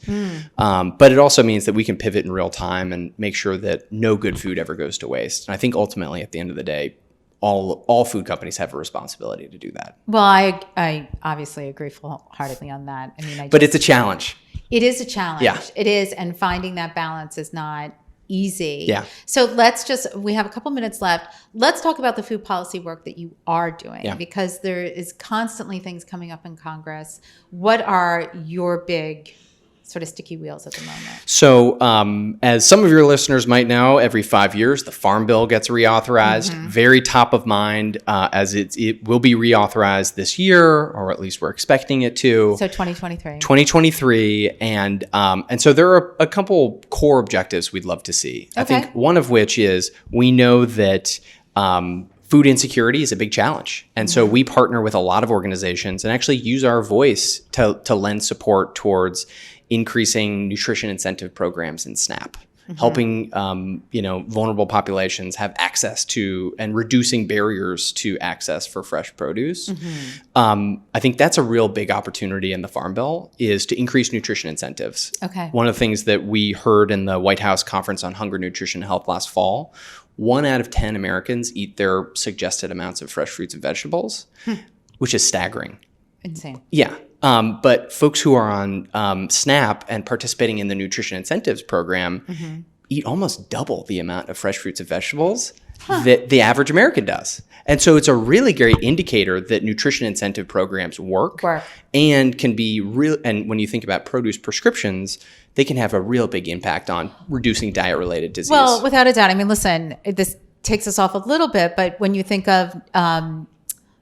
But it also means that we can pivot in real time and make sure that no good food ever goes to waste. And I think ultimately at the end of the day, all food companies have a responsibility to do that. Well, I obviously agree full-heartedly on that. I mean, but it's a challenge. It is a challenge. Yeah. It is, and finding that balance is not easy. Yeah. So we have a couple minutes left. Let's talk about the food policy work that you are doing because there is constantly things coming up in Congress. What are your big sort of sticky wheels at the moment? So as some of your listeners might know, every 5 years, the Farm Bill gets reauthorized. Very top of mind as it will be reauthorized this year, or at least we're expecting it to. So 2023. 2023. And so there are a couple core objectives we'd love to see. I think one of which is we know that food insecurity is a big challenge. And so we partner with a lot of organizations and actually use our voice to lend support towards increasing nutrition incentive programs in SNAP, helping vulnerable populations have access to and reducing barriers to access for fresh produce. I think that's a real big opportunity in the Farm Bill is to increase nutrition incentives. One of the things that we heard in the White House Conference on Hunger, Nutrition, and Health last fall, 1 out of 10 Americans eat their suggested amounts of fresh fruits and vegetables, which is staggering. Insane. Yeah. But folks who are on SNAP and participating in the nutrition incentives program eat almost double the amount of fresh fruits and vegetables that the average American does. And so it's a really great indicator that nutrition incentive programs work. And can be real. And when you think about produce prescriptions, they can have a real big impact on reducing diet-related disease. Well, without a doubt. I mean, listen, this takes us off a little bit, but when you think of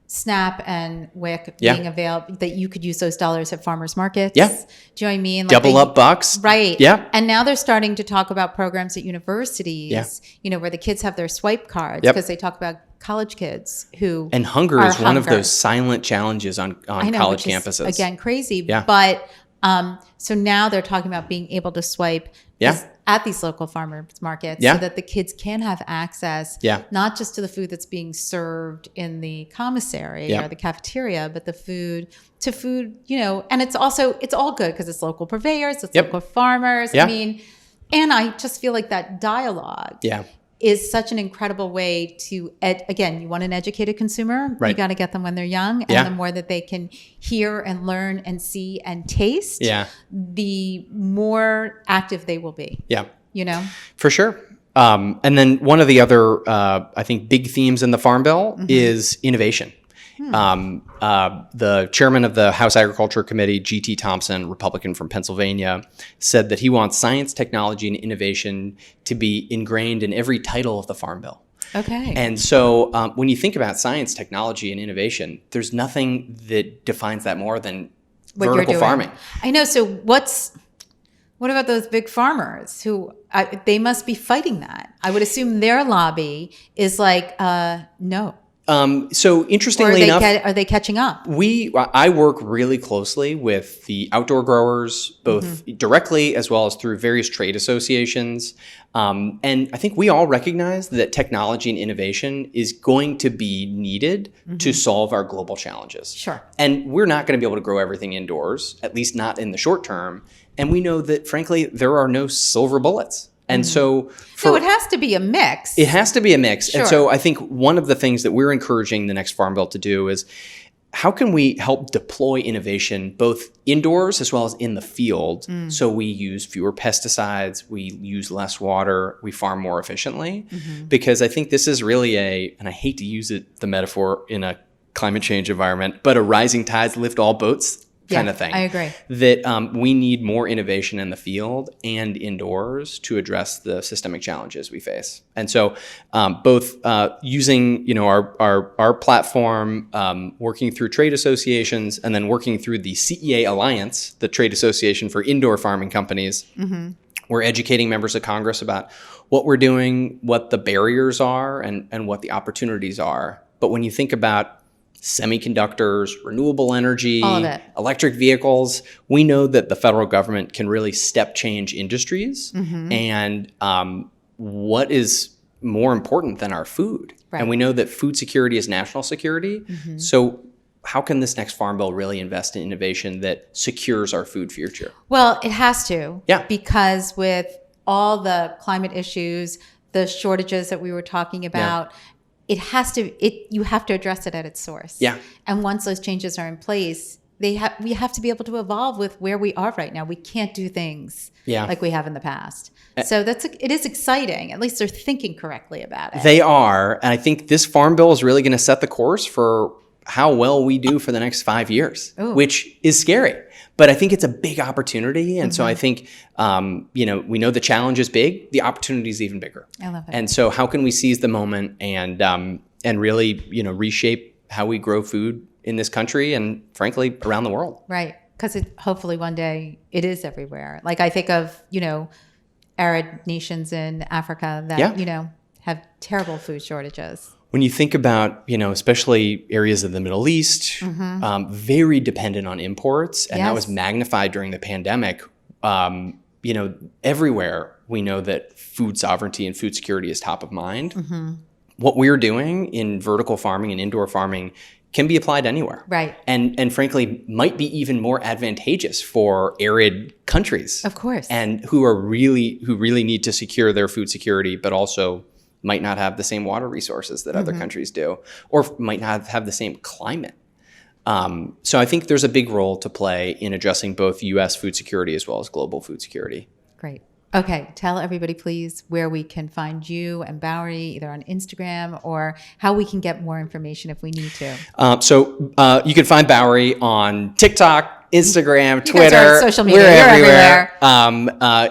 SNAP and WIC being available, that you could use those dollars at farmers markets. Do you know what I mean? Like double up bucks. Right. Yeah. And now they're starting to talk about programs at universities, where the kids have their swipe cards because they talk about college kids who And hunger are is one of hunger. those silent challenges on I know, college which is, campuses. again, crazy. Yeah. But so now they're talking about being able to swipe at these local farmers markets so that the kids can have access not just to the food that's being served in the commissary or the cafeteria, but the food, and it's all good because it's local purveyors, it's local farmers. I mean, and I just feel like that dialogue is such an incredible way to, again, you want an educated consumer, you got to get them when they're young. And the more that they can hear and learn and see and taste, the more active they will be. Yeah. For sure. And then one of the other, I think, big themes in the Farm Bill is innovation. The chairman of the House Agriculture Committee, G.T. Thompson, Republican from Pennsylvania, said that he wants science, technology, and innovation to be ingrained in every title of the Farm Bill. Okay. And so when you think about science, technology, and innovation, there's nothing that defines that more than vertical farming. I know. So what about those big farmers who they must be fighting that? I would assume their lobby is like, no. So interestingly enough, are they catching up? I work really closely with the outdoor growers, both directly as well as through various trade associations. And I think we all recognize that technology and innovation is going to be needed to solve our global challenges. Sure. And we're not going to be able to grow everything indoors, at least not in the short term. And we know that, frankly, there are no silver bullets. And so it has to be a mix. It has to be a mix. Sure. And so I think one of the things that we're encouraging the next Farm Bill to do is how can we help deploy innovation both indoors as well as in the field so we use fewer pesticides, we use less water, we farm more efficiently? Because I think this is really and I hate to use the metaphor in a climate change environment, but a rising tides lift all boats kind of thing. I agree. That we need more innovation in the field and indoors to address the systemic challenges we face. And so both using our platform, working through trade associations, and then working through the CEA Alliance, the Trade Association for Indoor Farming Companies. We're educating members of Congress about what we're doing, what the barriers are, and what the opportunities are. But when you think about semiconductors, renewable energy, all of it, electric vehicles, we know that the federal government can really step change industries. And what is more important than our food? And we know that food security is national security. So how can this next Farm Bill really invest in innovation that secures our food future? Well, it has to. Yeah. Because with all the climate issues, the shortages that we were talking about, you have to address it at its source. Yeah. And once those changes are in place, we have to be able to evolve with where we are right now. We can't do things like we have in the past. So it is exciting. At least they're thinking correctly about it. They are. And I think this Farm Bill is really going to set the course for how well we do for the next 5 years, which is scary. But I think it's a big opportunity. And so I think, we know the challenge is big. The opportunity is even bigger. I love it. And so how can we seize the moment and really, reshape how we grow food in this country and, frankly, around the world? Right. Because hopefully one day it is everywhere. Like I think of, arid nations in Africa that, have terrible food shortages. When you think about, especially areas of the Middle East, very dependent on imports, and that was magnified during the pandemic, everywhere we know that food sovereignty and food security is top of mind. What we're doing in vertical farming and indoor farming can be applied anywhere. Right. And frankly, might be even more advantageous for arid countries. Of course. And who really need to secure their food security, but also might not have the same water resources that other countries do, or might not have the same climate. So I think there's a big role to play in addressing both U.S. food security as well as global food security. Great. Okay, tell everybody, please, where we can find you and Bowery, either on Instagram or how we can get more information if we need to. So you can find Bowery on TikTok, Instagram, you Twitter. guys are on social media. We're You're everywhere.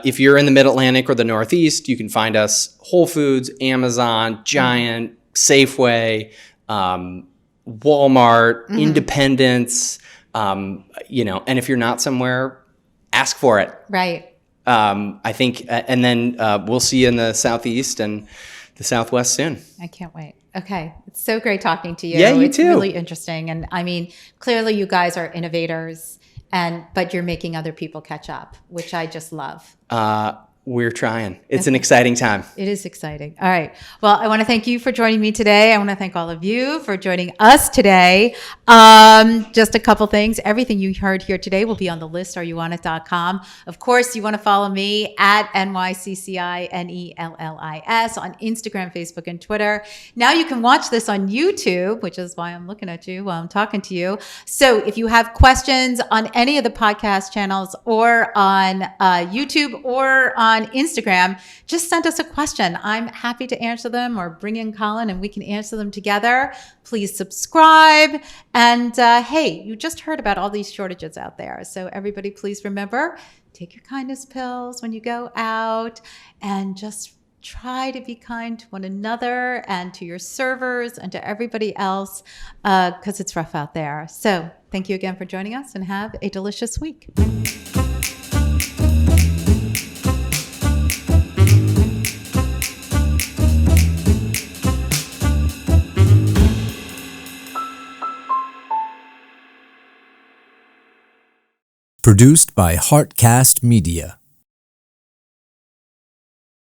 If you're in the Mid-Atlantic or the Northeast, you can find us Whole Foods, Amazon, Giant, Safeway, Walmart, Independence. And if you're not somewhere, ask for it. Right. I think, and then we'll see you in the Southeast and the Southwest soon. I can't wait. Okay. It's so great talking to you. Yeah, you it's too. really interesting. And I mean, clearly you guys are innovators but you're making other people catch up, which I just love. We're trying. It's an exciting time. It is exciting. All right. Well, I want to thank you for joining me today. I want to thank all of you for joining us today. Just a couple things. Everything you heard here today will be on the list, areyouwantit.com. Of course, you want to follow me at NYCCINELLIS on Instagram, Facebook, and Twitter. Now you can watch this on YouTube, which is why I'm looking at you while I'm talking to you. So if you have questions on any of the podcast channels or on YouTube or on Instagram, just send us a question. I'm happy to answer them, or bring in Colin and we can answer them together. Please subscribe. And hey, you just heard about all these shortages out there. So everybody, please remember, take your kindness pills when you go out and just try to be kind to one another and to your servers and to everybody else, because it's rough out there. So thank you again for joining us and have a delicious week. Produced by Heartcast Media.